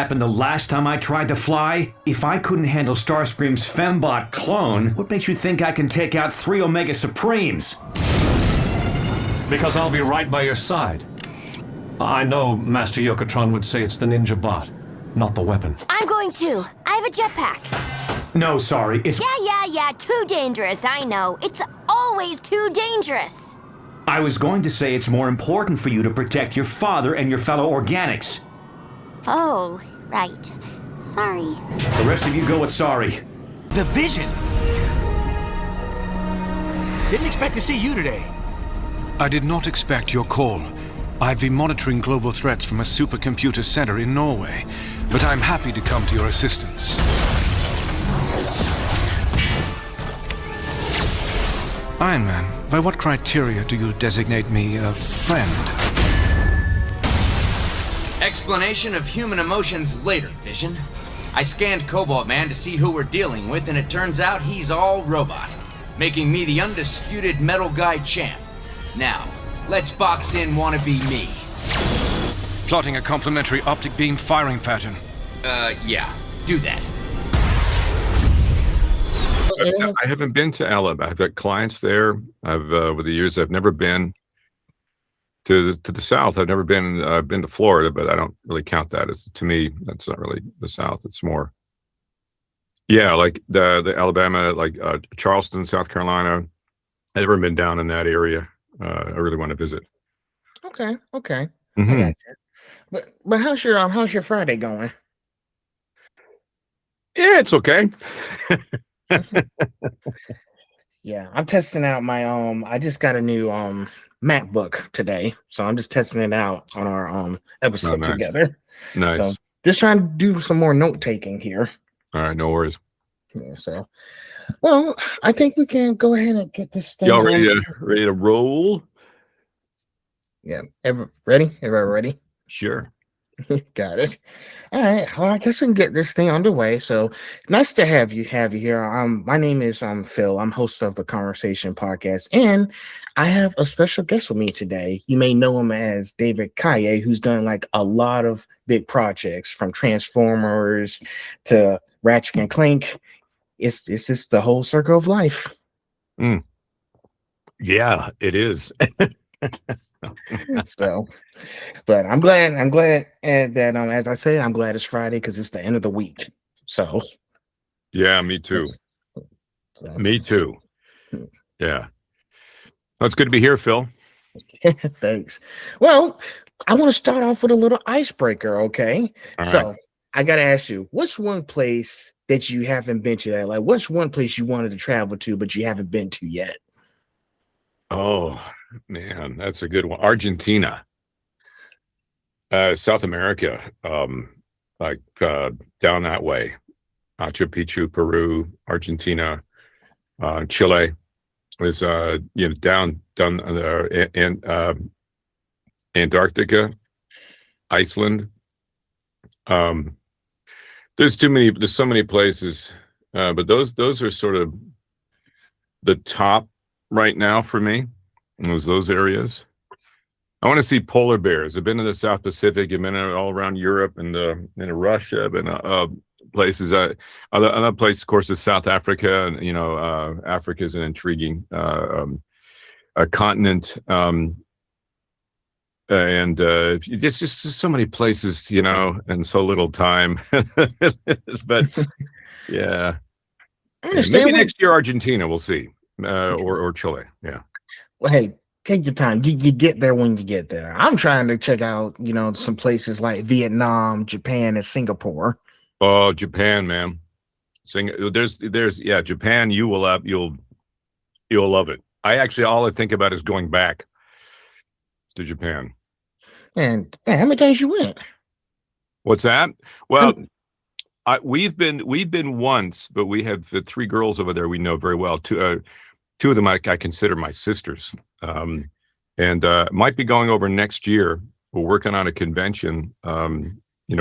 happened the last time I tried to fly? If I couldn't handle Starscream's Fembot clone, what makes you think I can take out 3 Omega Supremes? Because I'll be right by your side. I know Master Yokotron would say it's the ninja bot, not the weapon. I'm going too. I have a jetpack. No, sorry, it's... Yeah, too dangerous, I know. It's always too dangerous. I was going to say it's more important for you to protect your father and your fellow organics. Oh, right. Sorry. The rest of you go with sorry. The Vision! Didn't expect to see you today. I did not expect your call. I've been monitoring global threats from a supercomputer center in Norway, but I'm happy to come to your assistance. Iron Man, by what criteria do you designate me a friend? Explanation of human emotions later, Vision. I scanned Cobalt Man to see who we're dealing with, and it turns out he's all robot, making me the undisputed Metal Guy champ. Now, let's box in wannabe me. Plotting a complementary optic beam firing pattern. Yeah, do that. I haven't been to Alabama. I've got clients there. Over the years, I've never been to the South. I've never been. I've been to Florida, but I don't really count that as, to me, that's not really the South. It's more, yeah, like the Alabama, like Charleston, South Carolina. I've never been down in that area. I really want to visit. Okay. Mm-hmm. I got you. But how's your Friday going? Yeah, it's okay. Yeah, I'm testing out my I just got a new MacBook today, so I'm just testing it out on our episode together. Nice. So just trying to do some more note taking here. All right, no worries. Yeah, so well, I think we can go ahead and get this thing. Y'all ready to roll? Yeah. Everybody ready? Sure. Got it. All right. Well, I guess we can get this thing underway. So nice to have you here. My name is Phil. I'm host of the Conversation Podcast, and I have a special guest with me today. You may know him as David Kaye, who's done like a lot of big projects, from Transformers to Ratchet and Clank. It's just the whole circle of life. Yeah, it is. So, but I'm glad that as I said, I'm glad it's Friday because it's the end of the week. So, yeah, me too. So. Me too. Yeah, well, it's good to be here, Phil. Thanks. Well, I want to start off with a little icebreaker. Okay, all so right. I got to ask you, what's one place that you haven't been to? Like, what's one place you wanted to travel to but you haven't been to yet? Oh man, that's a good one. Argentina, South America, like down that way, Machu Picchu, Peru, Argentina, Chile was down in Antarctica, Iceland. There's so many places, but those are sort of the top right now for me. Those areas. I want to see polar bears. I've been to the South Pacific. I've been all around Europe and in Russia. I've been places. Another place, of course, is South Africa. And Africa is an intriguing continent. And it's just so many places, and so little time. But yeah, maybe next year Argentina. We'll see, or Chile. Yeah. Well, hey, take your time. You get there when you get there. I'm trying to check out, some places like Vietnam, Japan, and Singapore. Oh, Japan, man. There's Japan. You'll love it. All I think about is going back to Japan. And how many times you went? What's that? Well, we've been once, but we have 3 girls over there we know very well. Two of them I consider my sisters, and might be going over next year. We're working on a convention.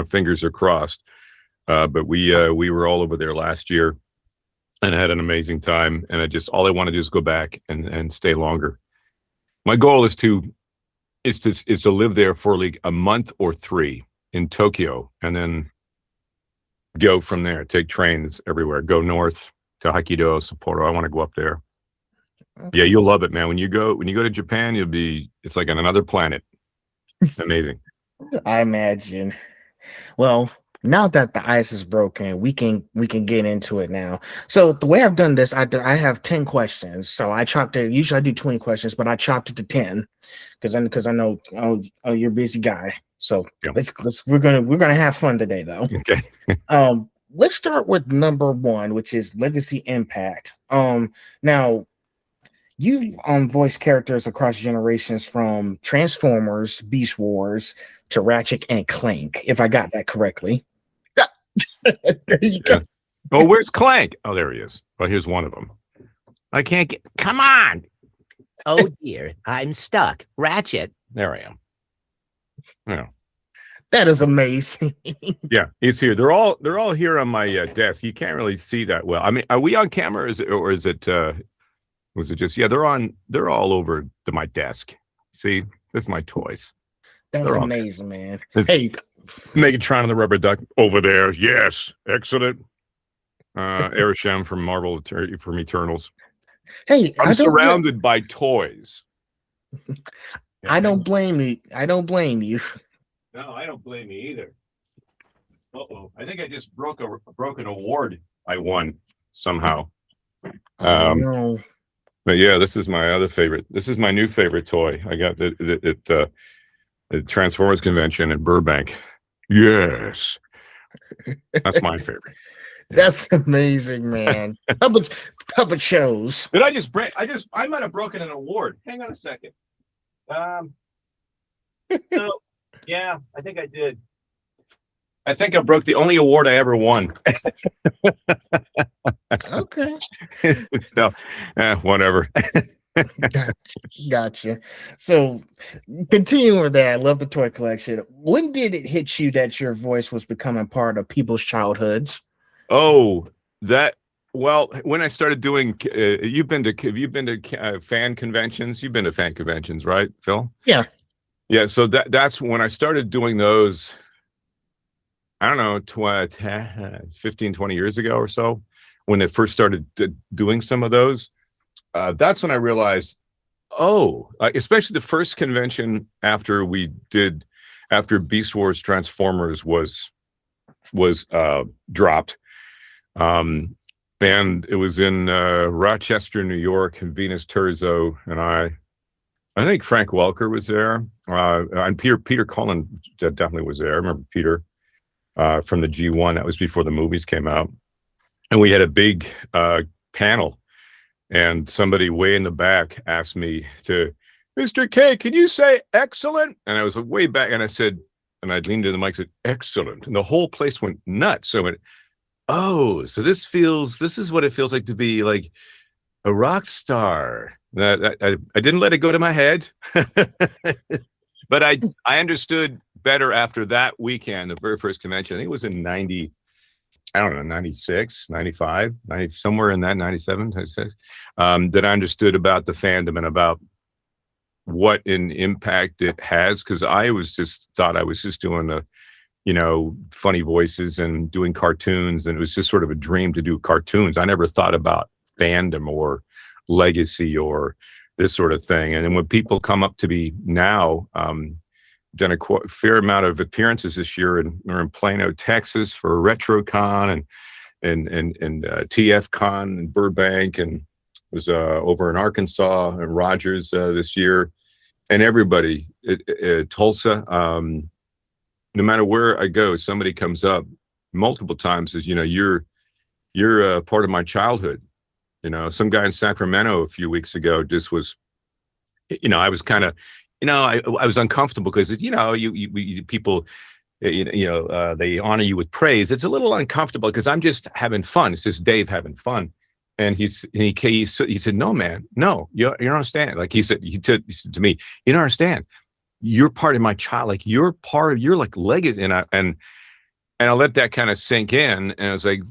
Fingers are crossed. But we were all over there last year, and had an amazing time. And all I want to do is go back and stay longer. My goal is to live there for like a month or 3 in Tokyo, and then go from there. Take trains everywhere. Go north to Hokkaido, Sapporo. I want to go up there. Okay. Yeah, you'll love it, man. When you go to Japan, it's like on another planet. Amazing. I imagine. Well, now that the ice is broken, we can get into it now. So the way I've done this, I have 10 questions. So I chopped it. Usually I do 20 questions, but I chopped it to 10 because I know you're a busy guy. So Yeah. we're gonna have fun today though. Okay. Let's start with number 1, which is legacy impact. Now you've voiced characters across generations from Transformers, Beast Wars to Ratchet and Clank, if I got that correctly. There you go. Oh, where's Clank? Oh, there he is. Well, here's one of them. I can't get. Come on. Oh dear, I'm stuck. Ratchet. There I am. Yeah. That is amazing. Yeah, he's here. They're all here on my desk. You can't really see that well. I mean, are we on camera? Or is it? Was it just? Yeah, they're all over my desk. See, this is my toys. That's amazing, man. Hey, Megatron and the Rubber Duck over there. Yes, excellent. Arishem from Marvel from Eternals. Hey, I'm surrounded by toys. I don't blame you. I don't blame you. No, I don't blame you either. Uh-oh. I think I just broke an award I won somehow. No. But yeah, this is my other favorite. This is my new favorite toy. I got it at the Transformers convention in Burbank. Yes. That's my favorite. That's amazing, man. Puppet shows. Did I just break? I might have broken an award. Hang on a second. No, yeah, I think I did. I think I broke the only award I ever won. Okay. No, whatever. Gotcha. So, continuing with that, I love the toy collection. When did it hit you that your voice was becoming part of people's childhoods? Oh, well, when I started doing, have you been to fan conventions? You've been to fan conventions, right, Phil? Yeah. Yeah. So that's when I started doing those. I don't know, 15, 20 years ago or so, when they first started doing some of those. That's when I realized, especially the first convention after Beast Wars Transformers was dropped. And it was in Rochester, New York, and Venus Terzo and I think Frank Welker was there. And Peter Cullen definitely was there. I remember Peter from the G1. That was before the movies came out. And we had a big panel. And somebody way in the back asked me to, Mr. Kaye, can you say excellent? And I was way back, and I said, and I leaned into the mic and said, excellent. And the whole place went nuts. So I went, oh, so this is what it feels like to be like a rock star. I didn't let it go to my head, but I understood better after that weekend, the very first convention. I think it was in 96, 95, 90, somewhere in that 97, 96, that I understood about the fandom and about what an impact it has. Cause I thought I was just doing funny voices and doing cartoons. And it was just sort of a dream to do cartoons. I never thought about fandom or legacy or this sort of thing. And then when people come up to me now, done a fair amount of appearances this year, and we're in Plano, Texas for RetroCon and TFCon in Burbank, and was over in Arkansas and Rogers this year, and everybody Tulsa. No matter where I go, somebody comes up multiple times says, you're part of my childhood. Some guy in Sacramento a few weeks ago just was, I was kind of, I was uncomfortable because, you people, they honor you with praise. It's a little uncomfortable because I'm just having fun. It's just Dave having fun. And he said, no, man, no, you don't understand. Like he said to me, you don't understand. You're part of my child. Like you're like legacy. And I let that kind of sink in. And I was like,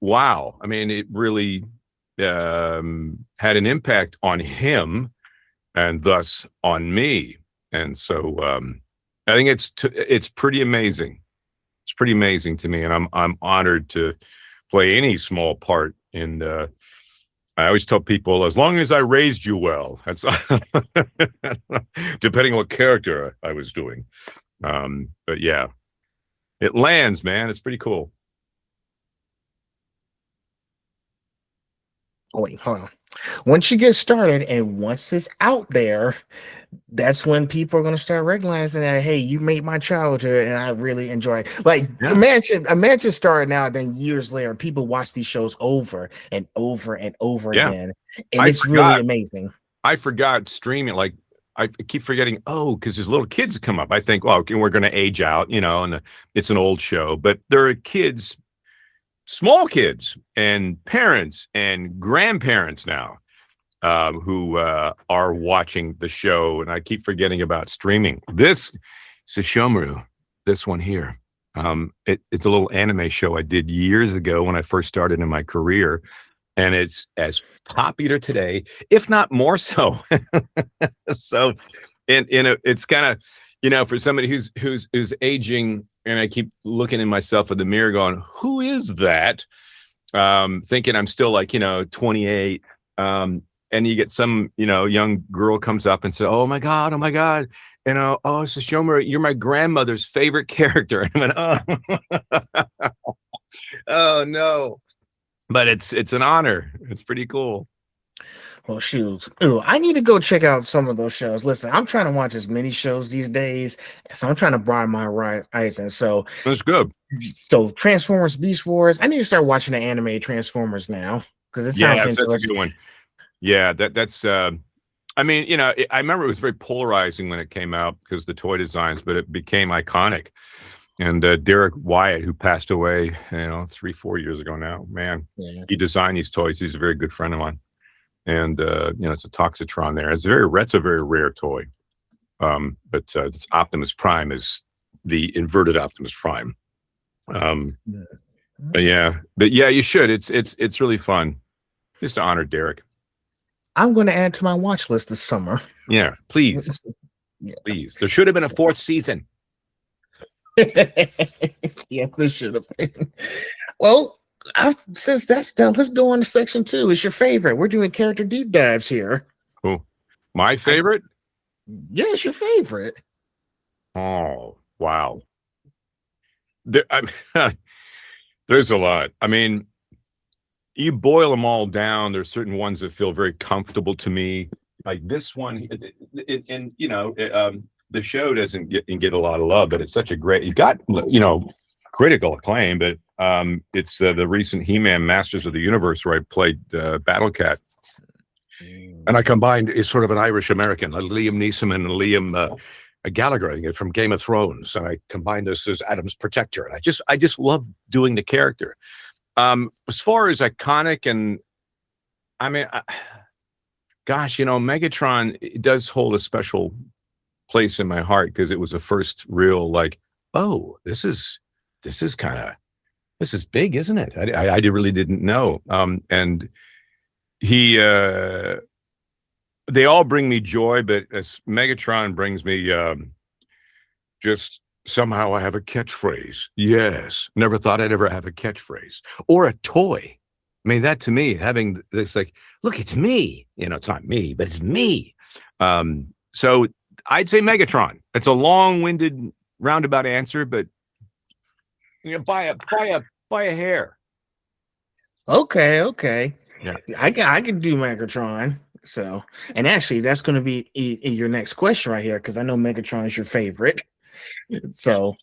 wow. I mean, it really had an impact on him and thus on me. And so I think it's pretty amazing It's pretty amazing to me, and I'm honored to play any small part in. I always tell people, as long as I raised you well, that's depending on what character I was doing. But yeah, it lands, man. It's pretty cool. Oh, wait, hold on. Once you get started and once it's out there, that's when people are going to start recognizing that, hey, you made my childhood and I really enjoy it. Like, imagine starting out, then years later, people watch these shows over and over and over again. And it's really amazing. I forgot streaming. Like, I keep forgetting, because there's little kids that come up. I think, well, we're going to age out, and it's an old show. But there are kids, small kids, and parents and grandparents now who are watching the show. And I keep forgetting about streaming. This Sesshomaru, this one here, it's a little anime show I did years ago when I first started in my career. And it's as popular today, if not more so. So, it's kind of, for somebody who's aging, and I keep looking at myself in the mirror, going, "Who is that?" Thinking I'm still like 28. And you get some young girl comes up and says, "Oh my god, Sesshomaru, you're my grandmother's favorite character." And I went, oh no. But it's an honor. It's pretty cool. Well, shoot. Ooh, I need to go check out some of those shows. Listen, I'm trying to watch as many shows these days, so I'm trying to broaden my horizon. So that's good. So Transformers, Beast Wars. I need to start watching the anime Transformers now because it sounds interesting. That's a good one. Yeah, that's. I mean, I remember it was very polarizing when it came out because the toy designs, but it became iconic. And Derek Wyatt, who passed away, 3-4 years ago now, man, he designed these toys. He's a very good friend of mine. And, it's a Toxitron there. That's a very rare toy. But it's Optimus Prime is the inverted Optimus Prime. But yeah, you should. It's really fun just to honor Derek. I'm going to add to my watch list this summer. Yeah, please. Please. There should have been a 4th season. Yes, there should have been. Well, since that's done, let's go on to section 2. It's your favorite. We're doing character deep dives here. Cool. My favorite? Yes, your favorite. Oh, wow. There's a lot. I mean, you boil them all down. There's certain ones that feel very comfortable to me. Like this one, the show doesn't get a lot of love, but it's such a great. You got critical acclaim, but it's the recent He-Man Masters of the Universe where I played Battle Cat, and I combined is sort of an Irish American, Liam Neeson and Liam Gallagher from Game of Thrones, and I combined this as Adam's protector, and I just love doing the character. As far as iconic, and I mean, Megatron, it does hold a special place in my heart because it was the first real this is big, isn't it? I really didn't know. And he they all bring me joy, but as Megatron brings me just somehow I have a catchphrase. Yes, never thought I'd ever have a catchphrase or a toy. I mean, that to me, having this look, it's me. It's not me, but it's me. So I'd say Megatron. It's a long-winded, roundabout answer, but buy a hair. Okay. Yeah, I can do Megatron. So, and actually, that's going to be in your next question right here because I know Megatron is your favorite. So,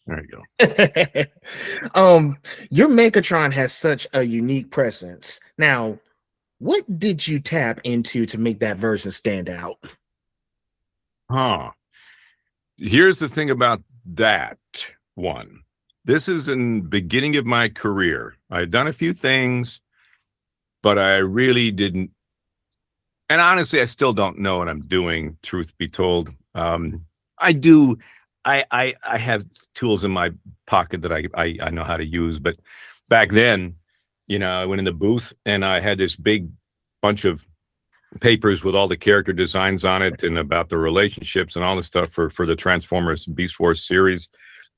there you go. Your Megatron has such a unique presence. Now, what did you tap into to make that version stand out? Here's the thing about that one. This is in the beginning of my career. I had done a few things, but I really didn't. And honestly, I still don't know what I'm doing, truth be told. I do. I have tools in my pocket that I know how to use. But back then, I went in the booth and I had this big bunch of papers with all the character designs on it and about the relationships and all the stuff for the Transformers Beast Wars series.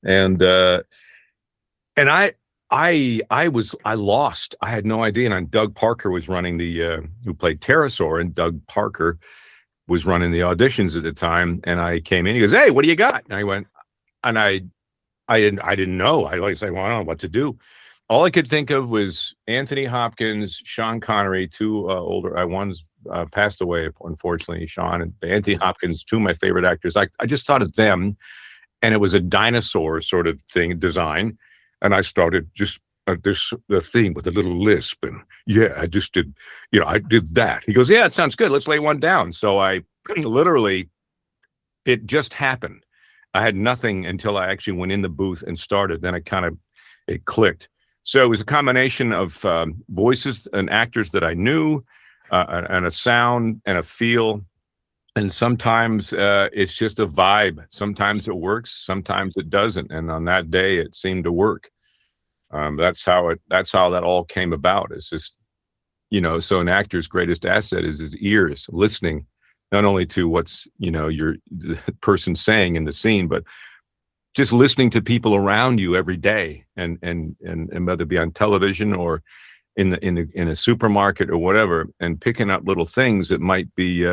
And I lost. I had no idea. And Doug Parker was running who played Pterosaur, and Doug Parker was running the auditions at the time. And I came in, he goes, "Hey, what do you got?" And I went, and I didn't know. I like say, "Well, I don't know what to do." All I could think of was Anthony Hopkins, Sean Connery, two older. One's passed away, unfortunately, Sean, and Anthony Hopkins, two of my favorite actors. I just thought of them, and it was a dinosaur sort of thing, design. And I started just the thing with a little lisp, and yeah, I just did, I did that. He goes, "Yeah, it sounds good. Let's lay one down." So I literally, it just happened. I had nothing until I actually went in the booth and started. Then it clicked. So it was a combination of voices and actors that I knew, and a sound and a feel. And sometimes it's just a vibe. Sometimes it works, sometimes it doesn't. And on that day, it seemed to work. That's how that all came about. It's just, so an actor's greatest asset is his ears, listening, not only to what's, the person saying in the scene, but just listening to people around you every day, and whether it be on television or in a supermarket or whatever, and picking up little things that might be,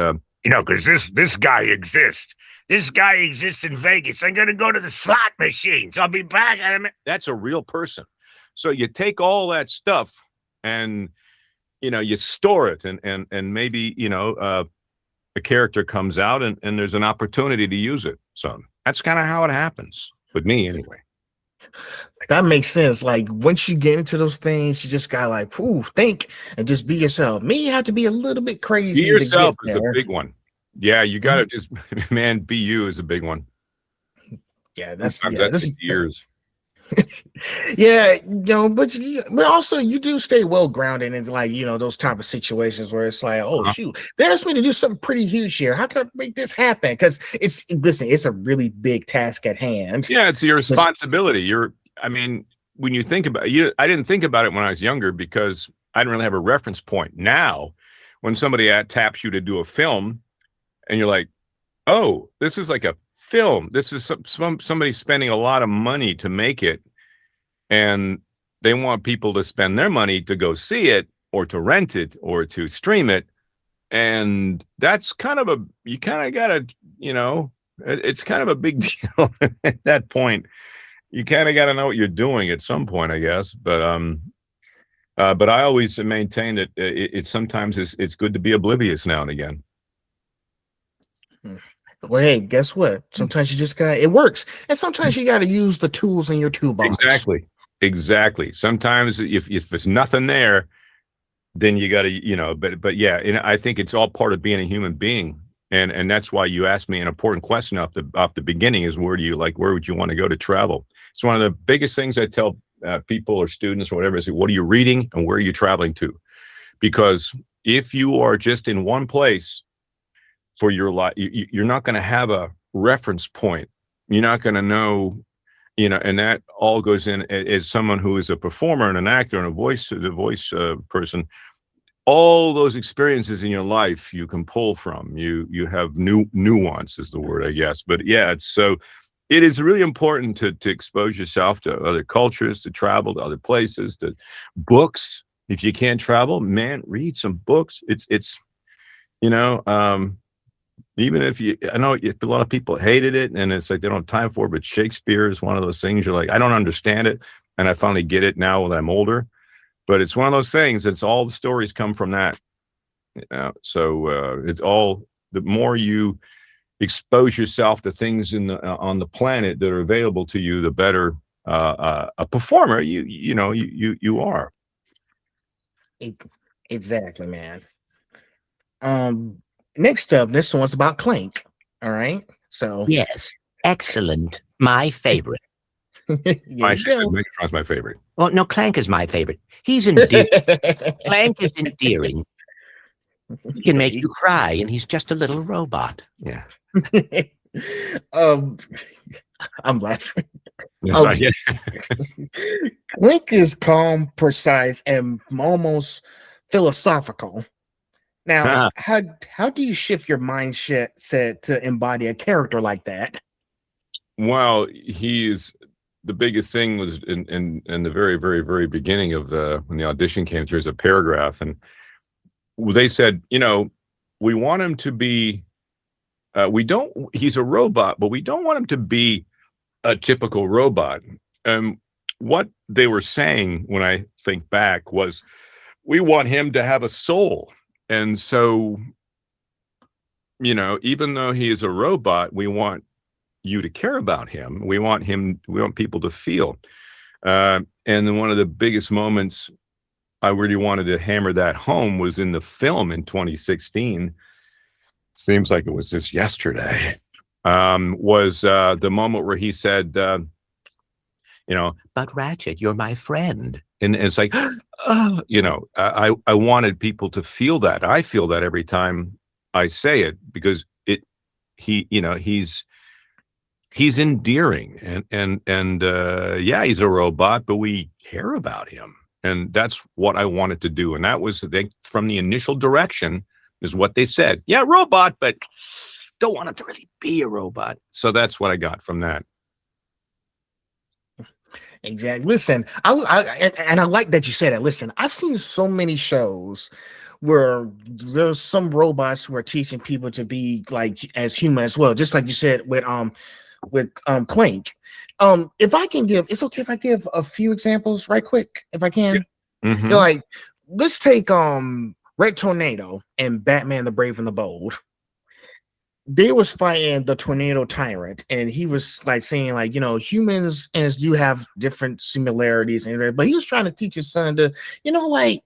because this guy exists. This guy exists in Vegas. I'm gonna go to the slot machines. I'll be back. That's a real person. So you take all that stuff and you store it, and maybe a character comes out and there's an opportunity to use it. So that's kind of how it happens with me, anyway. That makes sense. Like once you get into those things, you just gotta think and just be yourself. Me, you have to be a little bit crazy. Be yourself is a big one. Yeah, you gotta just, man, be you is a big one. Yeah, that's years. Yeah, but also you do stay well grounded in those type of situations where it's like, oh shoot, they asked me to do something pretty huge here. How can I make this happen? Because it's a really big task at hand. Yeah, it's your responsibility. When you think about it, I didn't think about it when I was younger because I didn't really have a reference point. Now, when somebody taps you to do a film, and you're like, oh, this is like a film. This is somebody spending a lot of money to make it, and they want people to spend their money to go see it or to rent it or to stream it. And that's you kind of gotta, it's kind of a big deal at that point. You kind of got to know what you're doing at some point, I guess. But I always maintain that it's sometimes it's good to be oblivious now and again. Well, hey, guess what? Sometimes you just it works. And sometimes you got to use the tools in your toolbox. Exactly. Sometimes if there's nothing there, then you got to, but yeah, I think it's all part of being a human being. And that's why you asked me an important question off the beginning is where would you want to go to travel? It's one of the biggest things I tell people or students or whatever is, what are you reading and where are you traveling to? Because if you are just in one place for your life, you're not going to have a reference point. You're not going to know, and that all goes in as someone who is a performer and an actor and the voice person. All those experiences in your life you can pull from. You have nuance is the word, I guess. But yeah, it is really important to expose yourself to other cultures, to travel to other places, to books. If you can't travel, man, read some books. It's even if I know a lot of people hated it and it's like they don't have time for it, but Shakespeare is one of those things you're like, I don't understand it. And I finally get it now when I'm older. But it's one of those things. It's all the stories come from that. So it's all, the more you expose yourself to things on the planet that are available to you, the better a performer you are. Exactly, man. Next up, this one's about Clank. All right. So yes, excellent. My favorite. Megatron's my favorite. Well, no, Clank is my favorite. He's endearing. Clank is endearing. He can make you cry, and he's just a little robot. Yeah. I'm laughing. Clank is calm, precise, and almost philosophical. Now, how do you shift your mindset to embody a character like that? Well, he's the biggest thing was in the very, very, very beginning of when the audition came through, is a paragraph, and they said, we want him to be, he's a robot, but we don't want him to be a typical robot. What they were saying, when I think back, was we want him to have a soul. And so, even though he is a robot, we want you to care about him. We want people to feel. And then one of the biggest moments I really wanted to hammer that home was in the film in 2016. Seems like it was just yesterday. Was the moment where he said, but Ratchet, you're my friend. And it's like, I wanted people to feel that. I feel that every time I say it, because he's endearing, and yeah, he's a robot, but we care about him. And that's what I wanted to do. And that was from the initial direction is what they said. Yeah, robot, but don't want him to really be a robot. So that's what I got from that. Exactly. Listen, I like that you said that. Listen, I've seen so many shows where there's some robots who are teaching people to be like as human as well, just like you said with Clank. If I can give, it's okay if I give a few examples right quick, if I can. Yeah. Mm-hmm. Like, let's take Red Tornado and Batman the Brave and the Bold. They was fighting the Tornado Tyrant, and he was like saying, like, humans and do have different similarities, but he was trying to teach his son to, he was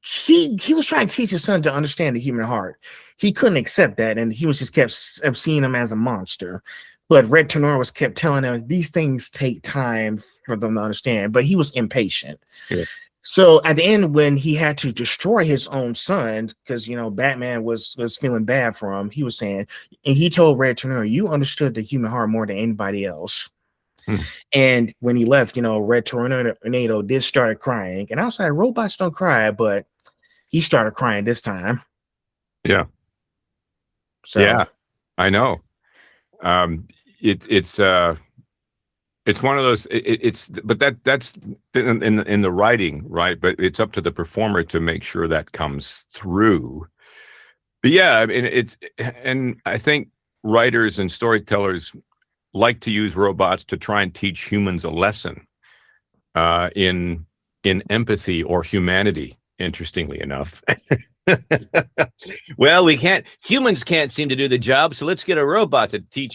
trying to teach his son to understand the human heart. He couldn't accept that, and he was just kept seeing him as a monster. But Red Tornado was kept telling him these things take time for them to understand, but he was impatient. Yeah. So at the end, when he had to destroy his own son, because Batman was feeling bad for him, he was saying, and he told Red Tornado, "You understood the human heart more than anybody else." And when he left, Red Tornado did start crying, and I was like, robots don't cry, but he started crying this time. Yeah. So yeah, I know. It's one of those. But that's in the writing, right? But it's up to the performer to make sure that comes through. But yeah, I mean, and I think writers and storytellers like to use robots to try and teach humans a lesson in empathy or humanity. Interestingly enough. Well, humans can't seem to do the job, so let's get a robot to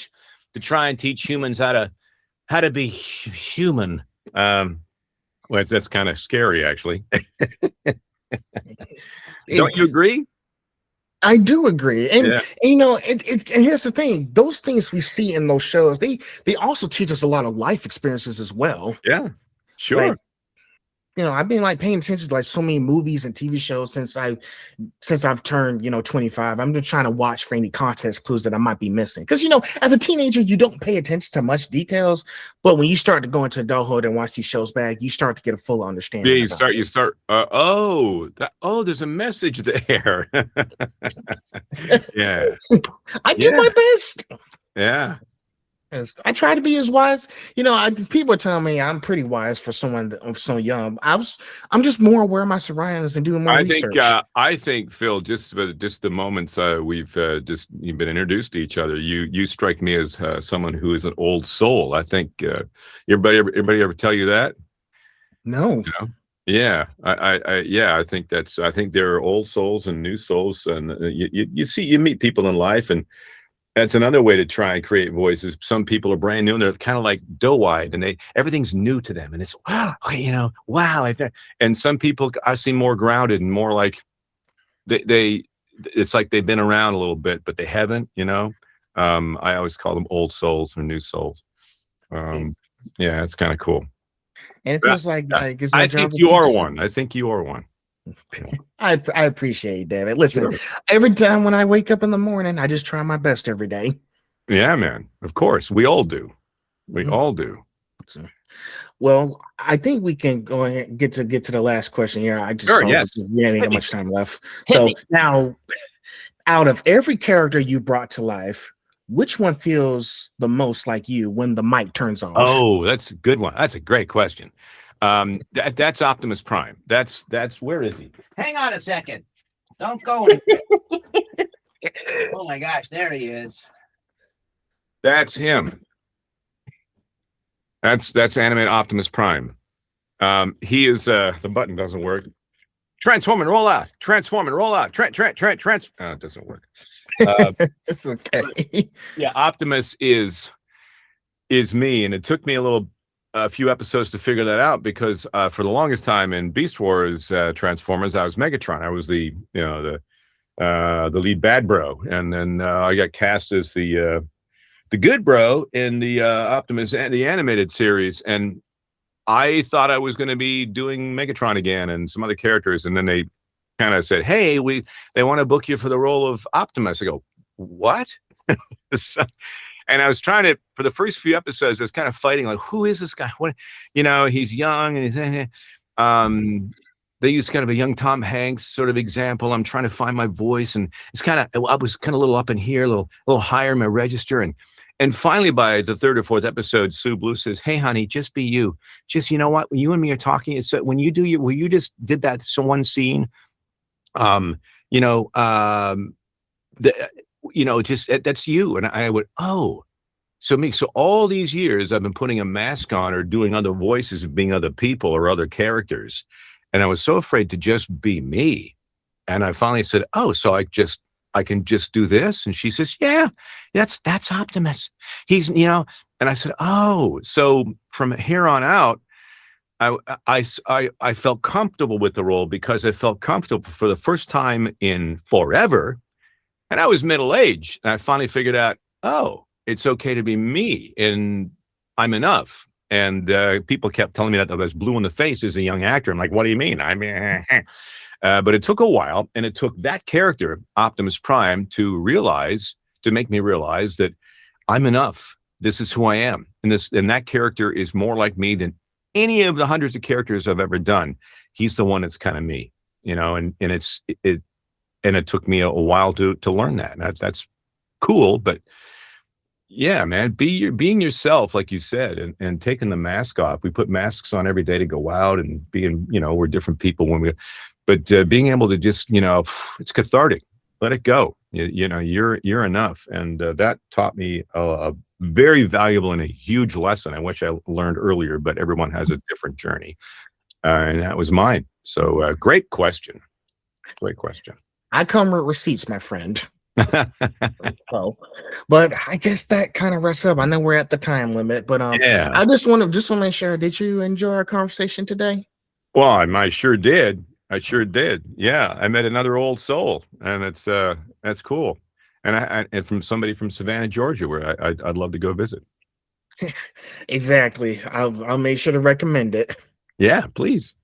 try and teach humans how to be human. Well, that's kind of scary, actually. Don't you agree? I do agree, and and here's the thing: those things we see in those shows, they also teach us a lot of life experiences as well. Yeah, sure. Like, I've been like paying attention to like so many movies and TV shows since I've turned 25. I'm just trying to watch for any context clues that I might be missing. Because as a teenager, you don't pay attention to much details, but when you start to go into adulthood and watch these shows back, you start to get a full understanding. Yeah, you start. There's a message there. Yeah, I do my best. Yeah. I try to be as wise. People tell me I'm pretty wise for someone so young. I'm just more aware of my surroundings and doing more research. I think Phil, just the moments we've you've been introduced to each other, you strike me as someone who is an old soul. I think everybody ever tell you that? No. Yeah, I think there are old souls and new souls, and you meet people in life, and that's another way to try and create voices. Some people are brand new and they're kind of like doe-eyed, and everything's new to them, and it's wow. And some people I see more grounded and more like it's like they've been around a little bit, but they haven't. I always call them old souls or new souls. Yeah, it's kind of cool. And it feels like I think you are one. I think you are one. I appreciate it, David. Listen, every time when I wake up in the morning, I just try my best every day. Yeah, man. Of course, we all do. We all do. Well, I think we can go ahead and get to the last question here. I just Sure, saw yes. we didn't Hit have me. much time left. Hit So me. now, out of every character you brought to life, which one feels the most like you when the mic turns off? Oh, that's a good one. That's a great question. That's Optimus Prime. That's where is he? Hang on a second. Don't go anywhere. Oh my gosh, there he is. That's him. That's animated Optimus Prime. He is the button doesn't work. Transform and roll out. Transform and roll out. Trans. It doesn't work. It's okay. Yeah, Optimus is me, and it took me a few episodes to figure that out because for the longest time in Beast Wars Transformers, I was Megatron. I was the lead bad bro, and then I got cast as the good bro in the Optimus the animated series, and I thought I was going to be doing Megatron again and some other characters, and then they kind of said, "Hey, they want to book you for the role of Optimus." I go, "What?" And I was trying to, for the first few episodes, I was kind of fighting, like, who is this guy? What, he's young, and they use kind of a young Tom Hanks sort of example. I'm trying to find my voice, and I was kind of a little up in here, a little higher in my register, and finally by the third or fourth episode, Sue Blue says, "Hey, honey, just be you. Just, you know what? When you and me are talking, it's when you do where you just did that one scene, just that's you." And I would, oh, so all these years I've been putting a mask on or doing other voices of being other people or other characters. And I was so afraid to just be me. And I finally said, "Oh, so I can just do this?" And she says, "Yeah, that's Optimus. He's, and I said, "Oh," so from here on out, I felt comfortable with the role because I felt comfortable for the first time in forever. And I was middle-aged, and I finally figured out, oh, it's okay to be me, and I'm enough. And people kept telling me that I was blue in the face as a young actor. I'm like, what do you mean? I mean, but it took a while, and it took that character, Optimus Prime, to make me realize that I'm enough. This is who I am, and that character is more like me than any of the hundreds of characters I've ever done. He's the one that's kind of me, and it took me a while to learn that. And that's cool, but yeah, man, being yourself, like you said, and taking the mask off. We put masks on every day to go out and being, we're different people but being able to just, it's cathartic. Let it go. You're enough. And that taught me a very valuable and a huge lesson. I wish I learned earlier, but everyone has a different journey. And that was mine. So great question. Great question. I come with receipts, my friend. So, but I guess that kind of wraps up. I know we're at the time limit, but yeah. I just want to make sure. Did you enjoy our conversation today? Well, I sure did. I sure did. Yeah, I met another old soul, and that's cool. And from somebody from Savannah, Georgia, where I'd love to go visit. Exactly. I'll make sure to recommend it. Yeah, please.